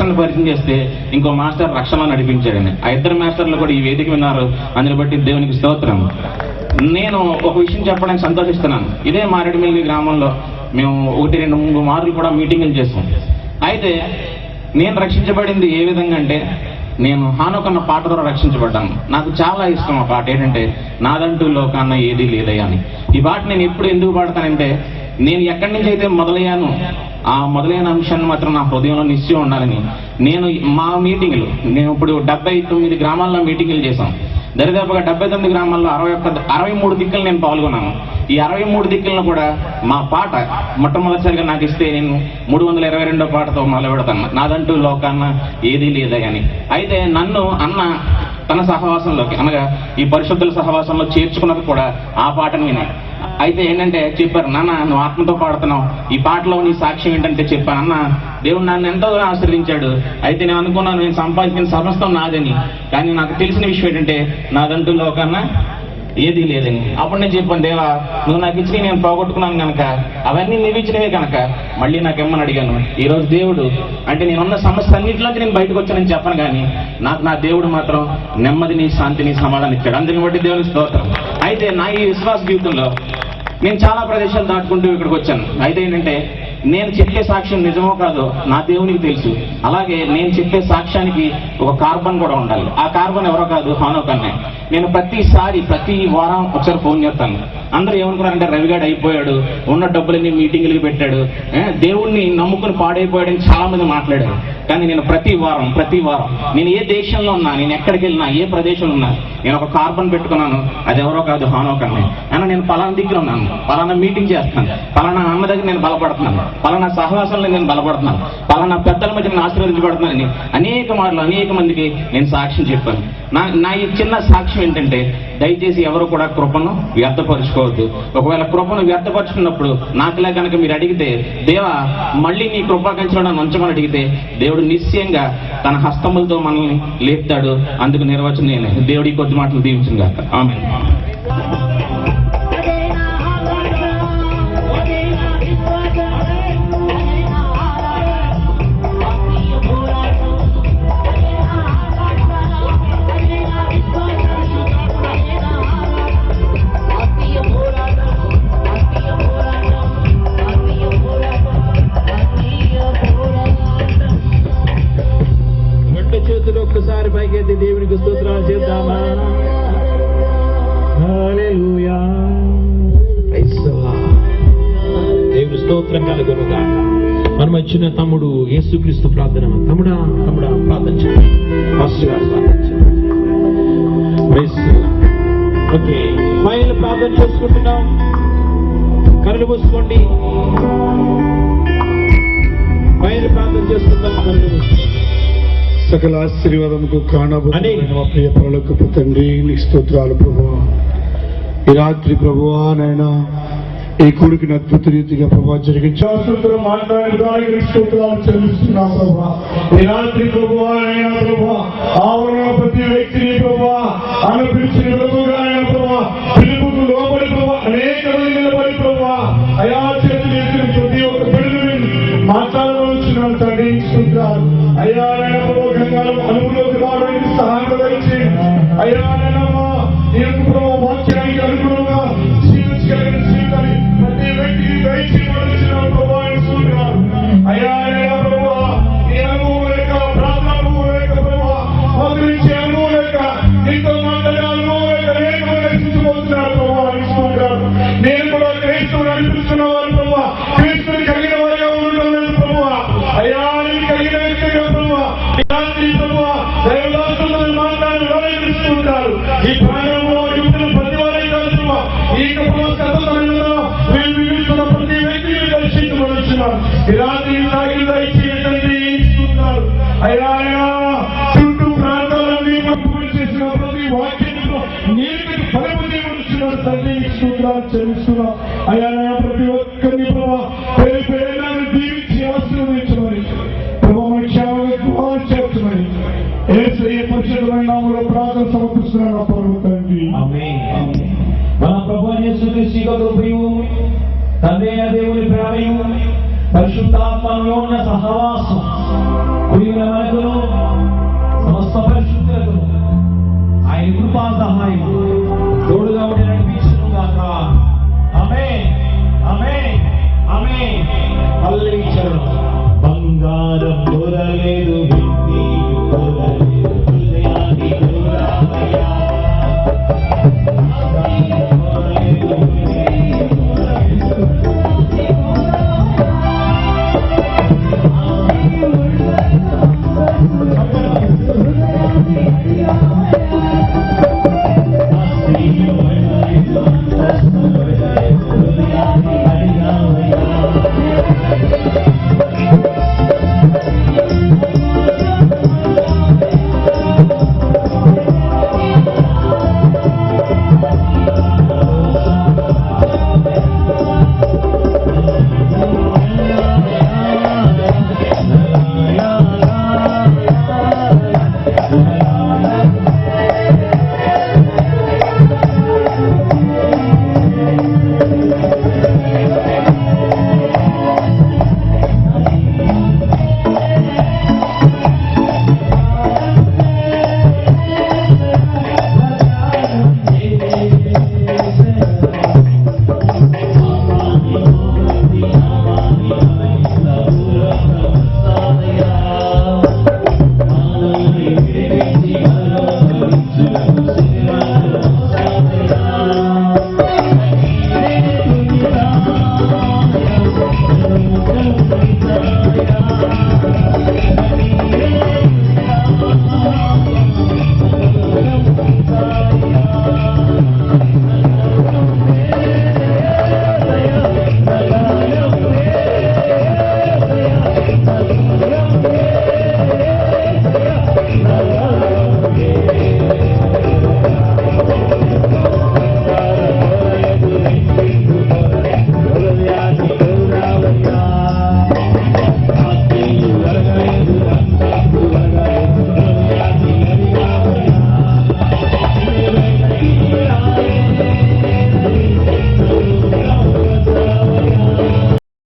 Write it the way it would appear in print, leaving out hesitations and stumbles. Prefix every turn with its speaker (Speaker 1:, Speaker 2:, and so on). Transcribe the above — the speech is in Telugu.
Speaker 1: మాస్టర్ని పరిచయం చేస్తే ఇంకో మాస్టర్ రక్షణలో నడిపించాడని. ఆ ఇద్దరు మాస్టర్లు కూడా ఈ వేదిక విన్నారు. అందుని బట్టి దేవునికి స్తోత్రం. నేను ఒక విషయం చెప్పడానికి సంతోషిస్తున్నాను. ఇదే మారేడుమిల్లి గ్రామంలో మేము 1-2-3 మార్లు కూడా మీటింగులు చేసాం. అయితే నేను రక్షించబడింది ఏ విధంగా అంటే, నేను హానోక్ అన్న పాట ద్వారా రక్షించబడ్డాను. నాకు చాలా ఇష్టం ఆ పాట. ఏంటంటే, నాదంటూ లోకాన్న ఏదీ లేదయ్యా అని. ఈ పాట నేను ఎప్పుడు ఎందుకు పాడతానంటే, నేను ఎక్కడి నుంచి అయితే మొదలయ్యాను, ఆ మొదలైన అంశాన్ని మాత్రం నా హృదయంలో నిశ్చయం ఉండాలని. నేను మా మీటింగులు, మేము ఇప్పుడు 79 గ్రామాల్లో మీటింగులు చేశాం. దరిదాపుగా 79 గ్రామాల్లో 63 దిక్కులు నేను పాల్గొన్నాను. ఈ 63 దిక్కులను కూడా మా పాట మొట్టమొదటిసారిగా నాకు ఇస్తే నేను 322వ పాటతో మొదలు పెడతాను, నాదంటూ లోకాన్న ఏదీ లేదయ్యా అని. అయితే నన్ను అన్న తన సహవాసంలోకి, అనగా ఈ పరిశుద్ధుల సహవాసంలో చేర్చుకున్నది కూడా ఆ పాటను వినే. అయితే ఏంటంటే చెప్పారు, నాన్న నువ్వు ఆత్మతో పాడుతున్నావు, ఈ పాటలో నీ సాక్ష్యం ఏంటంటే చెప్పాను. అన్న, దేవుడు నన్ను ఎంతో ఆశీర్వదించాడు. అయితే నేను అనుకున్నాను నేను సంపాదించిన సమస్తం నాదని. కానీ నాకు తెలిసిన విషయం ఏంటంటే, నాదంటూ లోకన్నా ఏదీ లేదని. అప్పుడు నేను చెప్పాను, దేవా నువ్వు నాకు ఇచ్చి నేను పోగొట్టుకున్నాను కనుక, అవన్నీ నువ్వు ఇచ్చినవే కనుక మళ్ళీ నాకేమని అడిగాను. ఈరోజు దేవుడు అంటే నేనున్న సమస్య అన్నింటిలోకి నేను బయటకు వచ్చానని చెప్పను, కానీ నాకు నా దేవుడు మాత్రం నెమ్మదిని, శాంతిని, సమాధానం ఇచ్చాడు. అందుకని బట్టి దేవుని స్తోత్రం. అయితే నా ఈ విశ్వాస జీవితంలో నేను చాలా ప్రదేశాలు దాటుకుంటూ ఇక్కడికి వచ్చాను. అయితే ఏంటంటే, నేను చెప్పే సాక్ష్యం నిజమో కాదో నా దేవునికి తెలుసు. అలాగే నేను చెప్పే సాక్ష్యానికి ఒక కార్బన్ కూడా ఉండాలి. ఆ కార్బన్ ఎవరో కాదు, హానోక్ అన్నే. నేను ప్రతి వారం ఒకసారి ఫోన్ చేస్తాను. అందరూ ఏమనుకున్నారంటే, రవిగాడు అయిపోయాడు, ఉన్న డబ్బులన్నీ మీటింగులకి పెట్టాడు, దేవుణ్ణి నమ్ముకుని పాడైపోయాడని చాలా మంది మాట్లాడారు. కానీ నేను ప్రతి వారం నేను ఏ దేశంలో ఉన్నా, నేను ఎక్కడికి వెళ్ళినా, ఏ ప్రదేశంలో ఉన్నా, నేను ఒక కార్బన్ పెట్టుకున్నాను. అది ఎవరో కాదు, హానోక్ అన్నే. అయినా నేను పలానా దగ్గర ఉన్నాను, పలానా మీటింగ్ చేస్తాను, పలానా అన్న దగ్గర నేను బలపడుతున్నాను, పలానా సహవాసంలో నేను బలపడుతున్నాను, పలానా పెద్దల మధ్య నేను ఆశీర్వదించబడుతున్నానని అనేక మందికి నేను సాక్ష్యం చెప్పాను. నా ఈ చిన్న సాక్ష్యం ఏంటంటే, దయచేసి ఎవరు కూడా కృపను వ్యర్థపరుచుకోవద్దు. ఒకవేళ కృపను వ్యర్థపరుచుకున్నప్పుడు నాకులా కనుక మీరు అడిగితే, దేవా మళ్ళీ నీ కృపాకంచెలో నన్ను ఉంచమని అడిగితే, దేవుడు నిశ్చయంగా తన హస్తములతో మనల్ని లేపుతాడు. అందుకు నిర్వచనం నేను. దేవుడి కొద్ది మాటలు దీవించును గాక. ఆమేన్. ఒక్కసారి పైకెత్తి దేవునికి స్తోత్రాలు చేద్దామా? హల్లెలూయా. దేవుని స్తోత్రం కలుగును గాక. మనం వచ్చిన తమ్ముడు యేసుక్రీస్తు ప్రార్థన. తమ్ముడా ప్రార్థన చేయండి. ఫాస్ట్ గా ప్రార్థన చేయండి. ఓకే, ఫైల్ ప్రార్థన చేసుకుంటున్నాం. కళ్ళు మూసుకోండి. ఫైల్ ప్రార్థన చేసుకుంటాం. కళ్ళు మూసుకోండి.
Speaker 2: సకల ఆశీర్వాదముకు కారణభూతమైన మా ప్రియ పరలోకపు తండ్రి, నీకు స్తోత్రాలు ప్రభువా. ఈ రాత్రి ప్రభువా నైనా ఈ కూడికి అద్భుత రీతిగా ప్రభావ జరిగించారు మాట్లాడడానికి స్తోత్రాలు చెల్లిస్తున్నాం ప్రభా. ఈ రాత్రి ప్రభువా నైనా ప్రభువా ఆవరణ ప్రతి వ్యక్తిని ప్రభువా అనిపించిన ప్రభుగా ప్రభా పిలుపుకు లోబడి ప్రభా అనేక మంది నిలబడి ప్రభా అయా చేతులు ఎత్తిన ప్రతి ఒక్క పిల్లలు మాట్లాడవలసిన తండ్రి స్తోత్రాలు. అయ్యా అనుభవంలోకి రావడానికి సహాయం కలిగి అయ్యా వాక్యానికి అనుగుణంగా జీవించగలిగిన జీవితాన్ని ప్రతి వ్యక్తికి దయచేయవలసిన ప్రభావిస్తున్నారు. అయ్యా ప్రభావ ఈ అనుభవం లేక ప్రార్థన అనుభవం లేక ప్రభావ మొదలించే అనుభవం లేక నీతో మాట్లాడే అనుభవం లేక అనేక రక్షించబోతున్నారు ప్రభావిస్తున్నారు. నేను కూడా క్రైస్తవులు అనిపిస్తున్న వారు ప్రభావ క్రీస్తుని కలిగిన వారిగా ఉండలేదు ప్రభావ. అయ్యా కలిగిన వ్యక్తిగా ప్రభావ మాట్లాడుతున్నారు. ఈ ప్రాణంలో యువతను ప్రతి వారి కలుసు ఈ ప్రతి వ్యక్తిని దర్శించబడుతున్నారు. ఈ రాత్రి ఇస్తున్నారు. అయ్యా చుట్టూ ప్రాంతాలన్నీ చేసిన ప్రతి వాక్యంలో నీటికి ఫలముంది పడుతున్నారు. తండ్రి సూత్రాలు చెల్లిస్తున్నాం. అయ్యా ప్రతి ఒక్కరిని ప్రభావ పేరు పేరు దీవించి ఆశీర్వదించమని చేర్చమని యేసయ్య పరిశుద్ధమైన నామములో ప్రార్థన సమర్పిస్తున్నాను తండ్రి. ఆమేన్. మన ప్రభువైన యేసుక్రీస్తు యొక్క కృపయు తండ్రి అయిన దేవుని ప్రేమయు పరిశుద్ధాత్మలో ఉన్న సహవాసం
Speaker 3: సహాయము